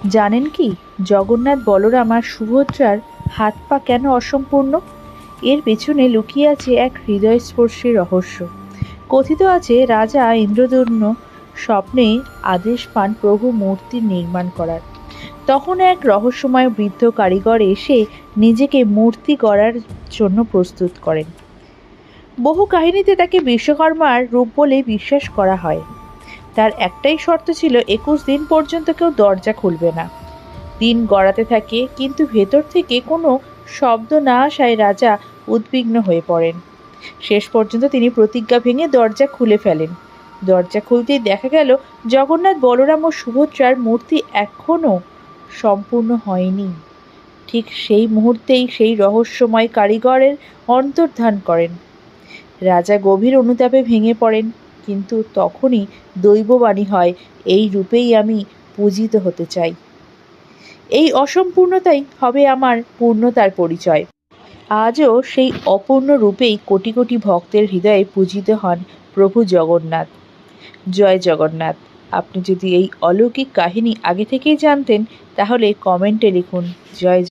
জানেন কি, জগন্নাথ, বলরাম আর সুভদ্রার হাত পা কেন অসম্পূর্ণ? এর পেছনে লুকিয়ে আছে এক হৃদয়স্পর্শী রহস্য। কথিত আছে, রাজা ইন্দ্রদন্য স্বপ্নে আদেশ পান প্রভু মূর্তি নির্মাণ করার। তখন এক রহস্যময় বৃদ্ধ কারিগর এসে নিজেকে মূর্তি গড়ার জন্য প্রস্তুত করেন। বহু কাহিনীতে তাকে বিশ্বকর্মার রূপ বলে বিশ্বাস করা হয়। তার একটাই শর্ত ছিল, 21 দিন পর্যন্ত কেউ দরজা খুলবে না। দিন গড়াতে থাকে, কিন্তু ভেতর থেকে কোনো শব্দ না আসায় রাজা উদ্বিগ্ন হয়ে পড়েন। শেষ পর্যন্ত তিনি প্রতিজ্ঞা ভেঙে দরজা খুলে ফেলেন। দরজা খুলতেই দেখা গেল জগন্নাথ, বলরাম ও সুভদ্রার মূর্তি এখনো সম্পূর্ণ হয়নি। ঠিক সেই মুহূর্তেই সেই রহস্যময় কারিগরের অন্তর্ধান করেন। রাজা গভীর অনুতাপে ভেঙে পড়েন, কিন্তু তখনই দৈববাণী হয়, এই রূপেই আমি পূজিত হতে চাই। এই অসম্পূর্ণতাই হবে আমার পূর্ণতার পরিচয়। আজও সেই অপূর্ণ রূপেই কোটি কোটি ভক্তের হৃদয়ে পূজিত হন প্রভু জগন্নাথ। জয় জগন্নাথ। আপনি যদি এই অলৌকিক কাহিনী আগে থেকেই জানতেন, তাহলে কমেন্টে লিখুন জয়